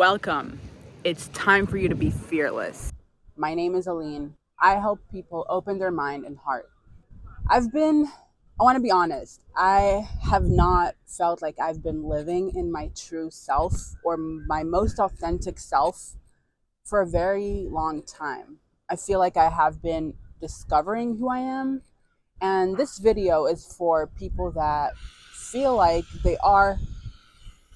Welcome. It's time for you to be fearless. My name is Aline. I help people open their mind and heart. I want to be honest, I have not felt like I've been living in my true self or my most authentic self for a very long time. I feel like I have been discovering who I am. And this video is for people that feel like they are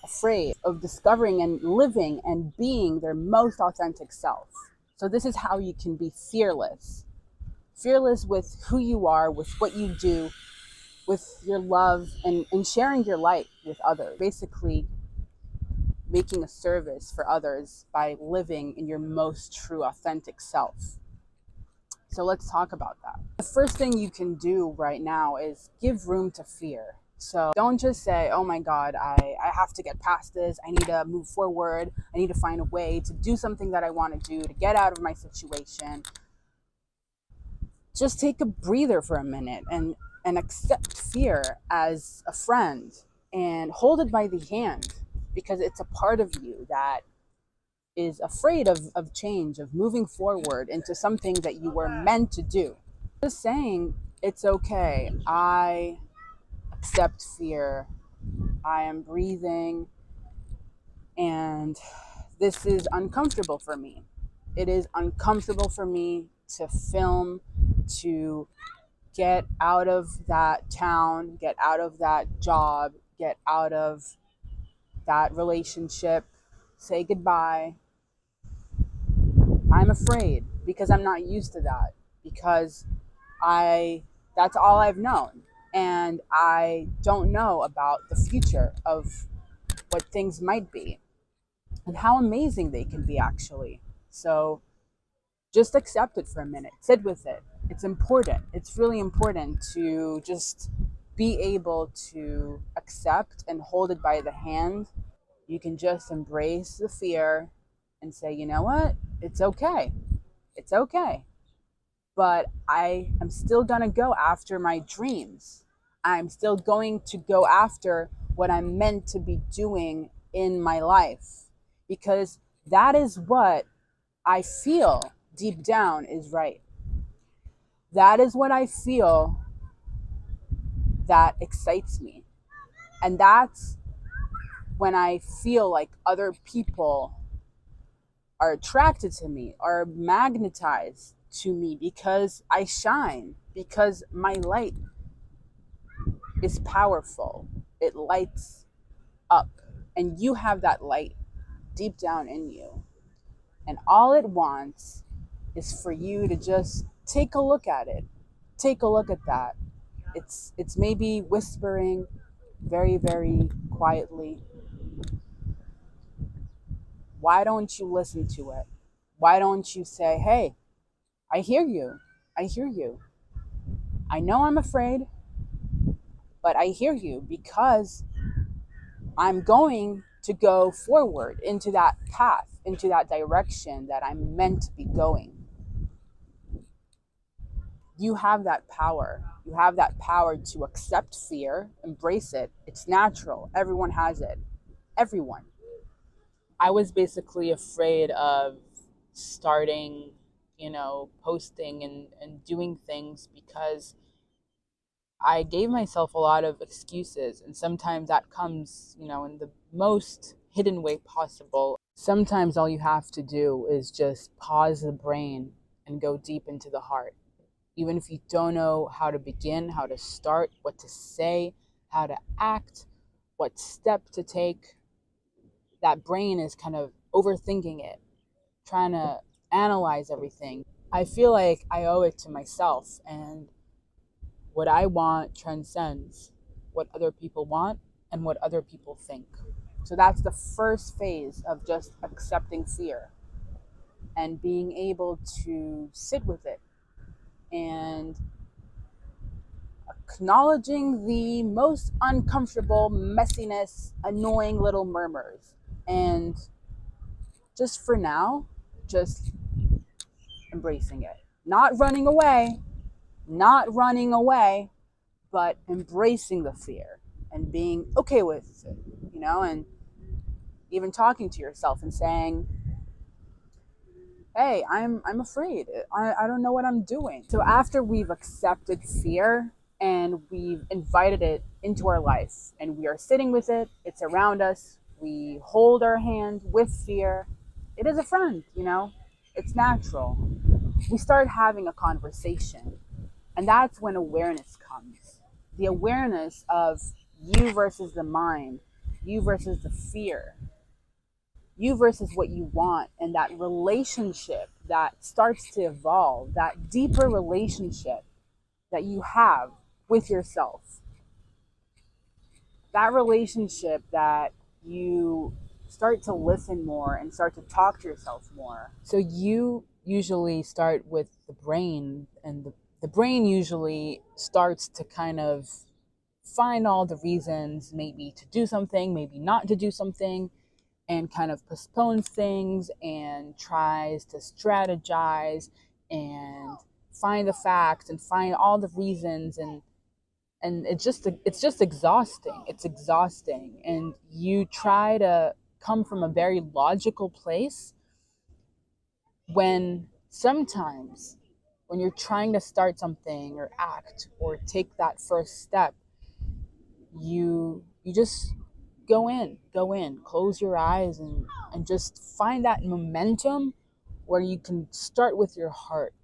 afraid of discovering and living and being their most authentic self. So, this is how you can be fearless. Fearless with who you are, with what you do, with your love, and sharing your light with others. Basically, making a service for others by living in your most true, authentic self. So, let's talk about that. The first thing you can do right now is give room to fear. So don't just say, oh my God, I have to get past this. I need to move forward. I need to find a way to do something that I want to do to get out of my situation. Just take a breather for a minute and accept fear as a friend and hold it by the hand, because it's a part of you that is afraid of change, of moving forward into something that you were meant to do. Just saying, it's okay. I accept fear. I am breathing, and this is uncomfortable for me. It is uncomfortable for me to film, to get out of that town, get out of that job, get out of that relationship, say goodbye. I'm afraid because I'm not used to that, because I that's all I've known, and I don't know about the future of what things might be and how amazing they can be, actually. So just accept it for a minute, sit with it. It's important. It's really important to just be able to accept and hold it by the hand. You can just embrace the fear and say, you know what? It's okay. It's okay. But I am still going to go after my dreams. I'm still going to go after what I'm meant to be doing in my life, because that is what I feel deep down is right. That is what I feel that excites me. And that's when I feel like other people are attracted to me, are magnetized to me, because I shine, because my light is powerful. It lights up, and you have that light deep down in you. And all it wants is for you to just take a look at it. Take a look at that. It's maybe whispering very, very quietly. Why don't you listen to it? Why don't you say, hey, I hear you. I hear you. I know I'm afraid, but I hear you, because I'm going to go forward into that path, into that direction that I'm meant to be going. You have that power. You have that power to accept fear, embrace it. It's natural. Everyone has it. Everyone. I was basically afraid of starting, posting and doing things, because I gave myself a lot of excuses. And sometimes that comes, in the most hidden way possible. Sometimes all you have to do is just pause the brain and go deep into the heart. Even if you don't know how to begin, how to start, what to say, how to act, what step to take, that brain is kind of overthinking it, trying to analyze everything. I feel like I owe it to myself, and what I want transcends what other people want and what other people think. So that's the first phase of just accepting fear and being able to sit with it and acknowledging the most uncomfortable messiness, annoying little murmurs. And just for now, just embracing it. Not running away, but embracing the fear and being okay with it, and even talking to yourself and saying, hey, I'm afraid. I don't know what I'm doing. So after we've accepted fear and we've invited it into our life and we are sitting with it, it's around us, we hold our hand with fear. It is a friend, it's natural. We start having a conversation, and that's when awareness comes. The awareness of you versus the mind, you versus the fear, you versus what you want, and that relationship that starts to evolve, that deeper relationship that you have with yourself, that relationship that you start to listen more and start to talk to yourself more. So you usually start with the brain, and the brain usually starts to kind of find all the reasons, maybe to do something, maybe not to do something, and kind of postpones things and tries to strategize and find the facts and find all the reasons, and it's just exhausting. It's exhausting, and you try to come from a very logical place when sometimes when you're trying to start something or act or take that first step, you just go in, close your eyes, and just find that momentum where you can start with your heart.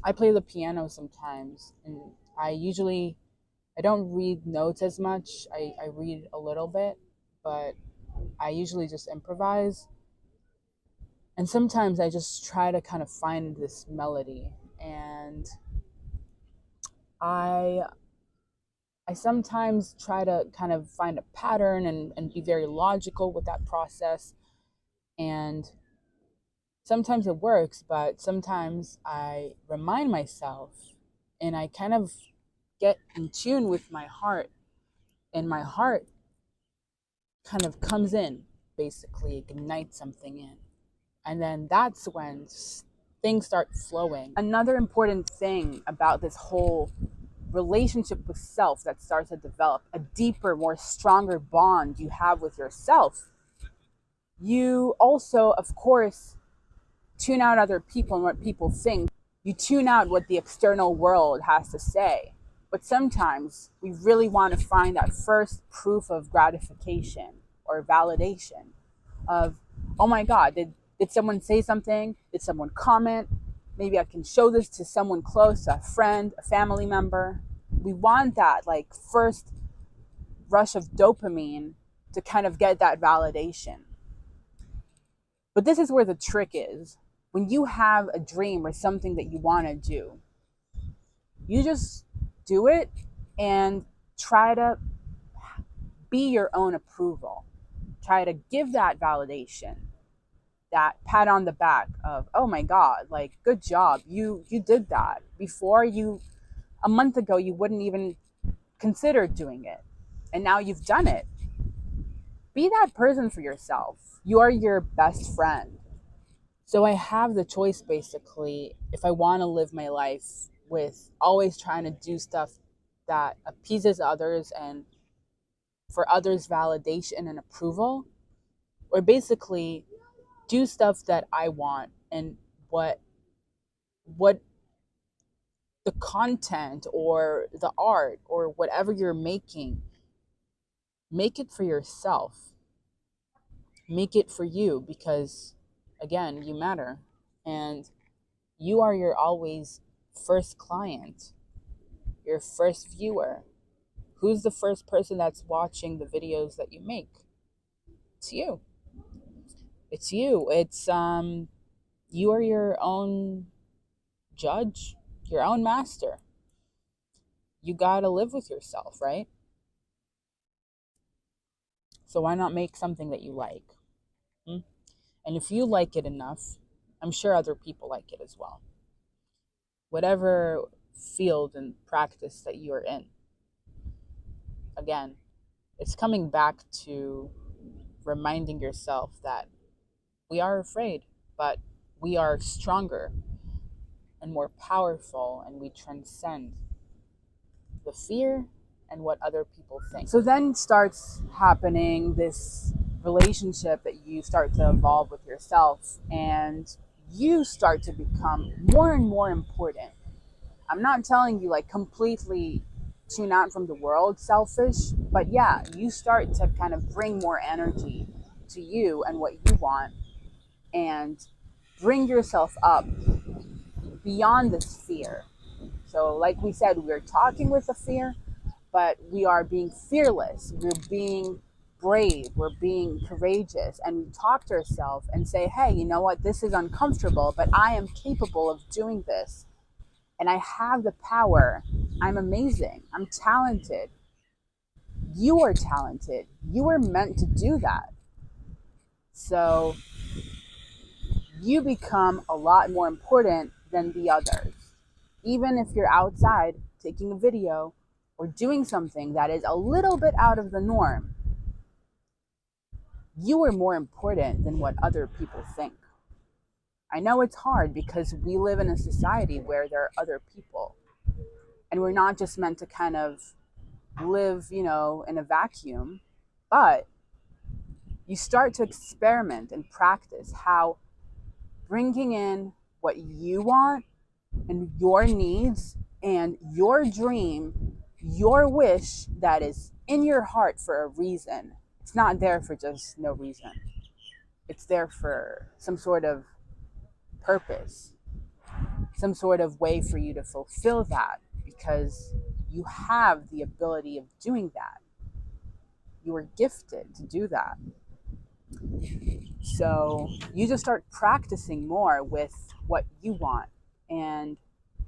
I play the piano sometimes, and I don't read notes as much. I read a little bit, but I usually just improvise. And sometimes I just try to kind of find this melody, and I I sometimes try to kind of find a pattern and be very logical with that process. And sometimes it works, but sometimes I remind myself and I kind of get in tune with my heart. And my heart kind of comes in, basically ignites something in. And then that's when things start flowing. Another important thing about this whole relationship with self that starts to develop, a deeper, more stronger bond you have with yourself, you also, of course, tune out other people and what people think. You tune out what the external world has to say. But sometimes we really want to find that first proof of gratification or validation of, oh my God, did someone say something? Did someone comment? Maybe I can show this to someone close, a friend, a family member. We want that like first rush of dopamine to kind of get that validation. But this is where the trick is. When you have a dream or something that you want to do, you just do it and try to be your own approval. Try to give that validation, that pat on the back of, oh my God, like good job. You did that. Before, you a month ago you wouldn't even consider doing it. And now you've done it. Be that person for yourself. You are your best friend. So I have the choice, basically, if I want to live my life with always trying to do stuff that appeases others and for others' validation and approval, or basically do stuff that I want, and what the content or the art or whatever you're making, make it for yourself. Make it for you, because again, you matter, and you are your always first client, your first viewer. Who's the first person that's watching the videos that you make? It's you. It's you. It's you are your own judge, your own master. You got to live with yourself, right? So why not make something that you like? Hmm? And if you like it enough, I'm sure other people like it as well. Whatever field and practice that you are in. Again, it's coming back to reminding yourself that we are afraid, but we are stronger and more powerful, and we transcend the fear and what other people think. So then starts happening this relationship that you start to evolve with yourself, and you start to become more and more important. I'm not telling you like completely tune out from the world, selfish, but yeah, you start to kind of bring more energy to you and what you want, and bring yourself up beyond this fear. So, like we said, we're talking with the fear, but we are being fearless. We're being brave. We're being courageous. And we talk to ourselves and say, hey, you know what? This is uncomfortable, but I am capable of doing this. And I have the power. I'm amazing. I'm talented. You are talented. You are meant to do that. So you become a lot more important than the others. Even if you're outside taking a video or doing something that is a little bit out of the norm, you are more important than what other people think. I know it's hard because we live in a society where there are other people, and we're not just meant to kind of live, in a vacuum, but you start to experiment and practice how bringing in what you want and your needs and your dream, your wish that is in your heart for a reason. It's not there for just no reason. It's there for some sort of purpose, some sort of way for you to fulfill that, because you have the ability of doing that. You are gifted to do that. So you just start practicing more with what you want and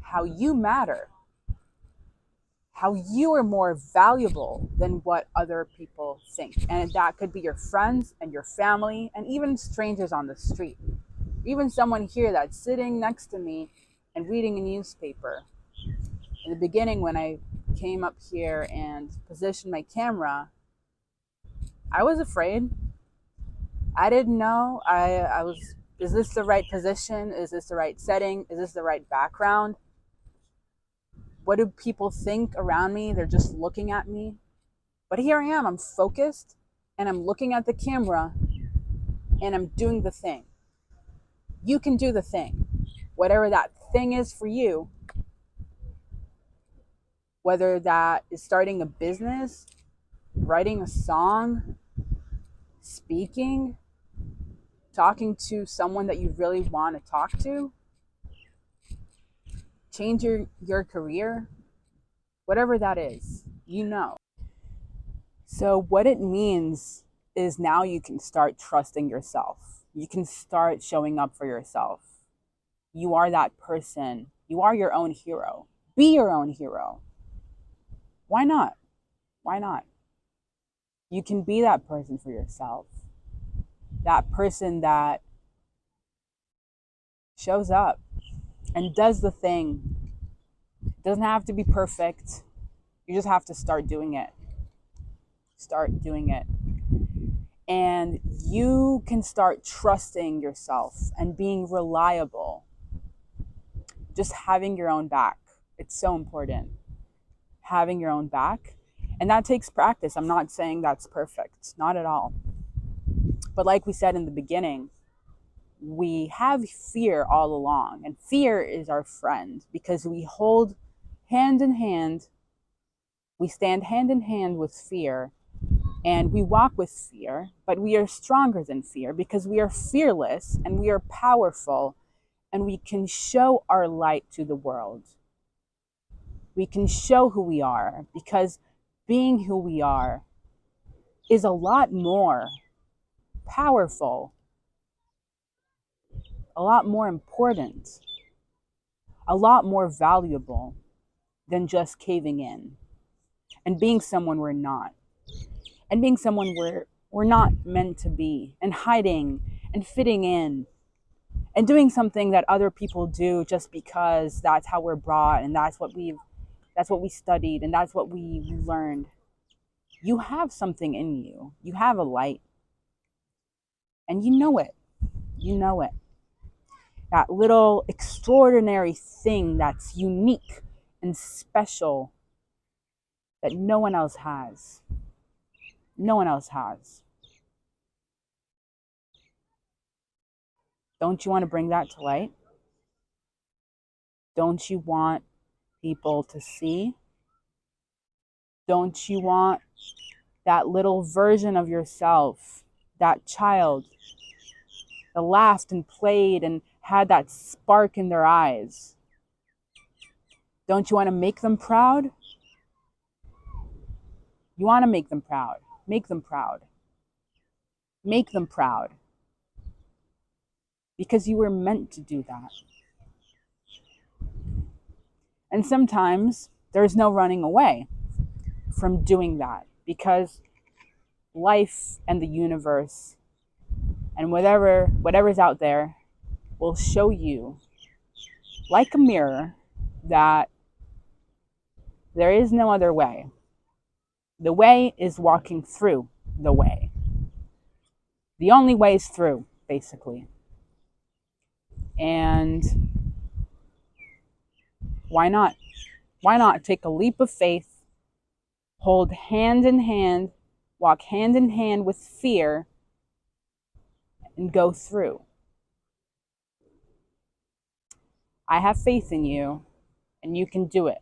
how you matter, how you are more valuable than what other people think. And that could be your friends and your family and even strangers on the street. Even someone here that's sitting next to me and reading a newspaper. In the beginning, when I came up here and positioned my camera, I was afraid. I didn't know. I was, is this the right position? Is this the right setting? Is this the right background? What do people think around me? They're just looking at me. But here I am. I'm focused and I'm looking at the camera and I'm doing the thing. You can do the thing. Whatever that thing is for you, whether that is starting a business, writing a song, speaking, talking to someone that you really want to talk to, change your career, whatever that is, So what it means is now you can start trusting yourself. You can start showing up for yourself. You are that person. You are your own hero. Be your own hero. Why not? Why not? You can be that person for yourself. That person that shows up and does the thing. It doesn't have to be perfect. You just have to start doing it. Start doing it. And you can start trusting yourself and being reliable. Just having your own back. It's so important. Having your own back. And that takes practice. I'm not saying that's perfect. Not at all. But like we said in the beginning, we have fear all along. And fear is our friend because we hold hand in hand. We stand hand in hand with fear. And we walk with fear, but we are stronger than fear because we are fearless and we are powerful and we can show our light to the world. We can show who we are because being who we are is a lot more powerful, a lot more important, a lot more valuable than just caving in and being someone we're not. And being someone we're not meant to be, and hiding and fitting in and doing something that other people do just because that's how we're brought and that's what we studied and that's what we learned. You have something in you. You have a light. And you know it. You know it. That little extraordinary thing that's unique and special that no one else has. No one else has. Don't you want to bring that to light? Don't you want people to see? Don't you want that little version of yourself, that child that laughed and played and had that spark in their eyes? Don't you want to make them proud? You want to make them proud. Make them proud. Make them proud. Because you were meant to do that. And sometimes there's no running away from doing that, because life and the universe and whatever's out there will show you, like a mirror, that there is no other way. The way is walking through the way. The only way is through, basically. And why not? Why not take a leap of faith, hold hand in hand, walk hand in hand with fear, and go through? I have faith in you, and you can do it.